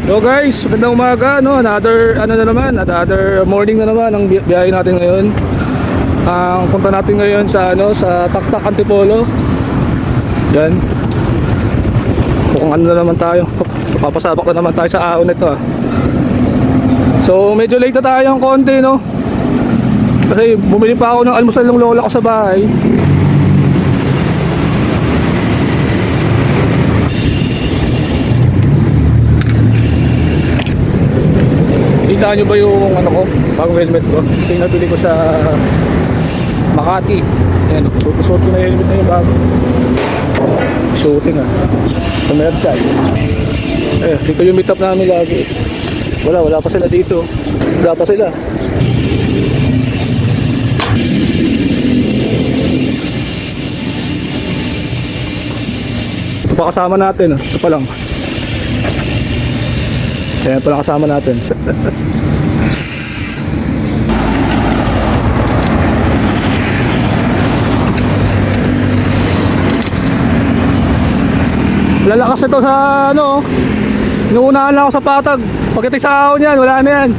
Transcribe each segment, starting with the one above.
So guys, magandang umaga, no? Another morning na naman ang biyahe natin ngayon. Ang punta natin ngayon sa sa Taktak Antipolo. Yan. Kung ano na naman tayo. Papasabak na naman tayo sa ahon nito. So medyo late na tayo ng konti, no? Kasi bumili pa ako ng almusal ng lola ko sa bahay. Kita nyo ba yung bagong helmet ko? Ito yung nabili ko sa Makati. Ayan, suot ko na yung helmet na yung bago. Shooting commercial. Dito yung meet up namin lagi. Wala pa sila dito. Wala pa sila. Ito pa kasama natin. Ito pa lang. Ayan pala kasama natin. Lalakas ito sa inuunahan lang ako sa patag. Pagdating sa ahon yan, wala na yan.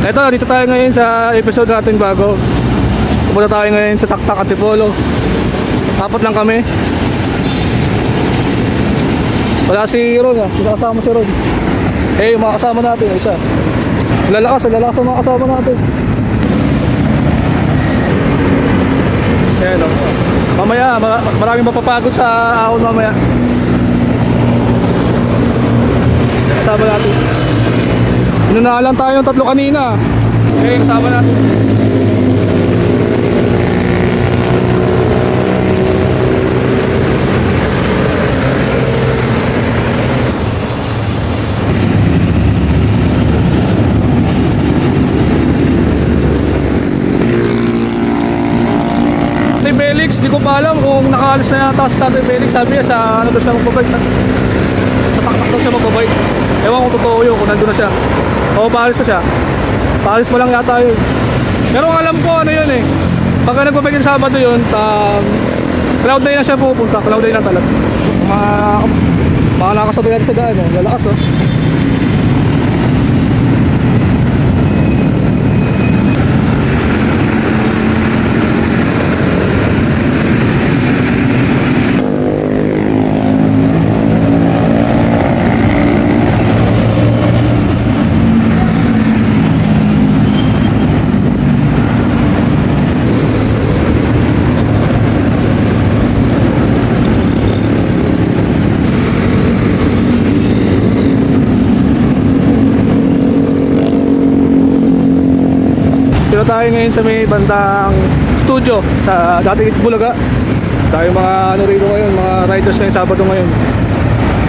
Eto, dito tayo ngayon sa episode natin bago. Pupunta tayo ngayon sa Taktak Antipolo. Apat lang kami. Wala si Ron Wala kasama si Ron. Yung mga kasama natin, isa. Lalakas ang mga kasama natin. Ayan mamaya, maraming mapapagod sa ahon mamaya. Kasama natin. Inunahan lang tayo ng tatlo kanina. Kasama natin. Felix, di ko pa alam kung nakaalis na yata si Tatay Felix. Sabi niya sa daw siya magbabike sa Taktak daw siya magbabike. Ewan kung totoo yun, kung nandun na siya o paalis na siya. Paalis pa lang yata yun. Pero ang alam ko yun pagka nagbabike yung Sabado yun, Cloud9 na siya pupunta. Cloud9 na talaga. Mga nakasabay natin sa daan. Lalakas tayo ngayon sa may bandang studio sa dating Bulaga. Tayo mga rito ngayon, mga riders ngayong Sabado ngayon.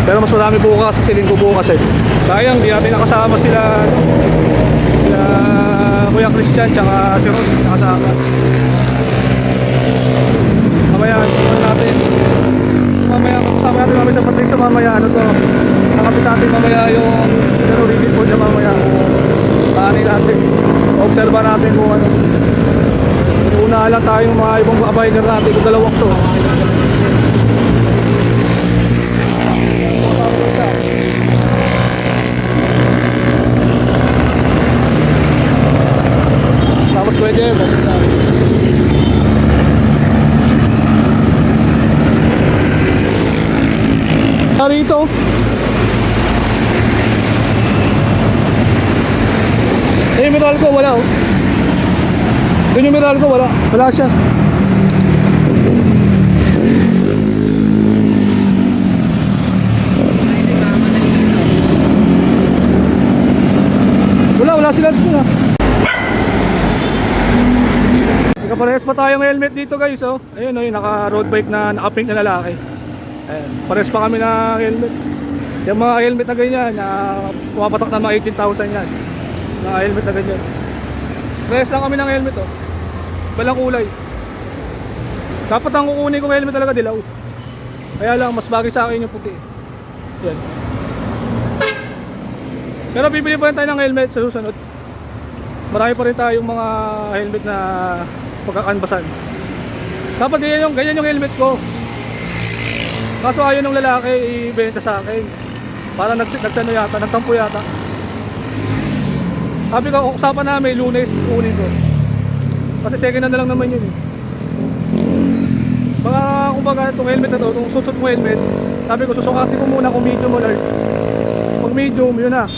Pero mas marami bukas, siling ko bukas Sayang, di natin nakasama sila Kuya Christian tsaka si Ron nakasama. Mamaya kasama natin mamaya sa patay sa mamaya nakapit natin mamaya yung rigid po niya mamaya. Paano natin obserba natin kung una lang tayong mga ibang abider natin kung dalawang to. Tapos pwede rito yung Meralco wala Yun yung Meralco wala siya. Wala sila sila. Parehas pa tayong helmet dito guys Ayun yung naka road bike na naka-pink na lalaki. Ayan, parehas pa kami na helmet. Yung mga helmet na ganyan pumapatak na mga 18,000 yan. Na helmet na ganyan. Parehas lang kami ng helmet Balang kulay. Dapat ang kukunin kong helmet talaga dilaw. Kaya lang mas bagay sa akin yung puti. Yan. Pero bibili pa rin tayo ng helmet sa susunod. Marami pa rin tayong mga helmet na pagkakanbasan. Dapat ganyan yung helmet ko. Kaso ayaw ng lalaki ibenta sa akin. Parang nagsano yata, nagtampo yata. Sabi ko, usapan namin, Lunes, kunin ko. Kasi second hand na lang naman yun eh. Mga kumbaga itong helmet na to, itong suit mo helmet, sabi ko, susukatin ko muna kung medium o large. Pag medium, yun na.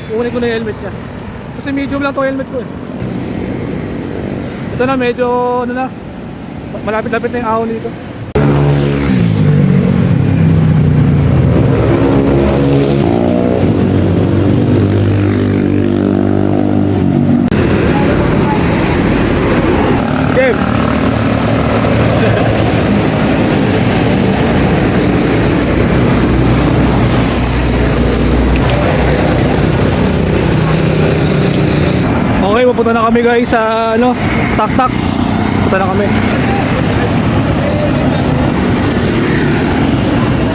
Kunin ko na yung helmet niya. Kasi medium lang itong helmet ko eh. Ito na, medyo ano na, malapit-lapit na yung ahon dito. Okay, pupunta na kami guys sa ano, Tak-Tak. Punta na kami.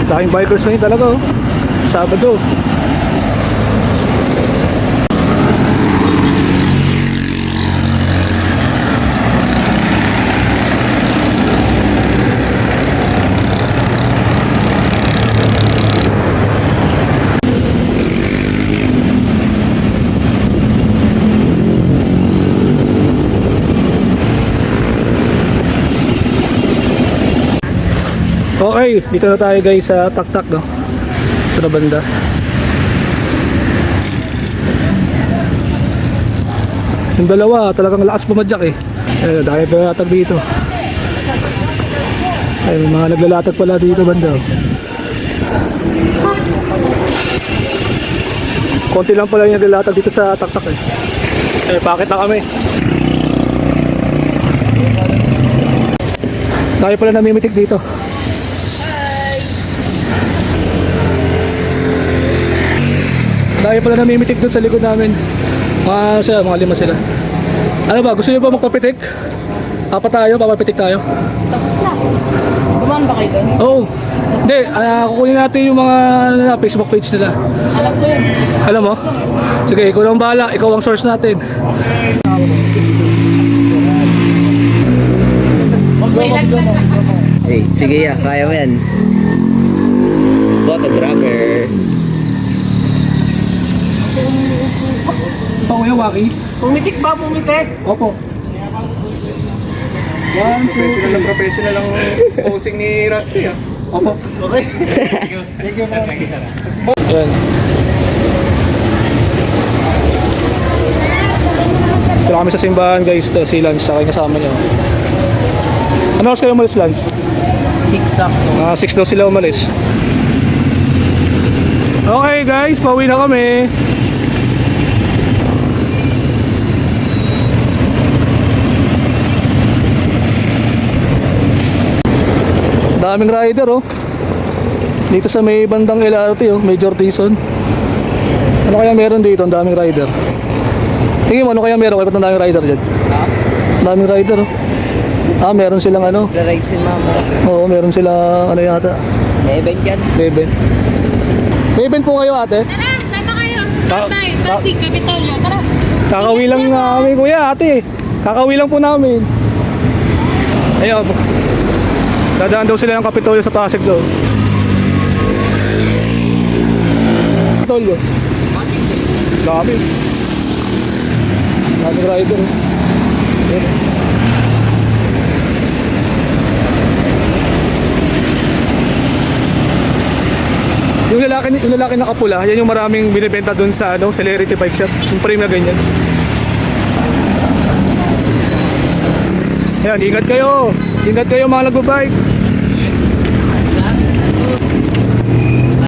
Daking bikers na yun talaga oh. Sabado. Okay, dito na tayo guys sa Tak-Tak no. Ito na banda. Yung dalawa talagang lakas pumadyak eh. Ayun, dahil naglalatag dito. Ayun, mga naglalatag pala dito banda. Konti lang pala yung naglalatag dito sa Tak-Tak eh. Eh, bakit na kami? Tayo pala namimitik dito. Tayo pala namimitik doon sa likod namin. Mga lima sila. Ano ba? Gusto niyo ba magpapitik? Apat tayo, papapitik tayo. Tapos na. Gumaan ba kayo doon? Oo. Hindi, kukunin natin yung mga Facebook page nila. Alam ko yun. Alam mo? Sige, ikaw lang bahala. Ikaw ang source natin. Hey, sige ya, kaya mo yan. Photographer. Kuya Waki? Pumitik ba? Pumitik? Opo. Professional ang posing ni Rusty ah. Opo. Okay. Thank you. Ayan. Ito kami sa simbahan guys. Ito, si Lance saka yung kasama niya. Ano oras kayo umalis, Lance? 6 up. 6 daw sila umalis. Okay guys, pauwi na kami. Daming rider oh. Dito sa may bandang LRT oh, Major Dizon. Ano kaya meron dito? Ang daming rider. Tingin mo ano kaya meron? Kaya ba't ang daming rider dyan? Ang daming rider oh. Meron silang ano? Re-ride si mama. Oo, meron silang ano yata. Event yan. Beben. Beben po kayo ate? Tara, sama kayo. Ta- Tatay, ta- Pasig, Kapitolyo. Tara. Kakawi lang namin kuya ate. Kakawi lang po namin. Ayun. Dadaan daw sila ng Kapitolyo sa Pasig daw. Kapitolyo. Dami. Daming rider. Ayun. Yung lalaki na kapula, yan yung maraming binibenta dun sa ano, Celerity Bike Shop. Yung frame na ganyan. Ayan, ingat kayo. Ingat kayo mga nagbabike.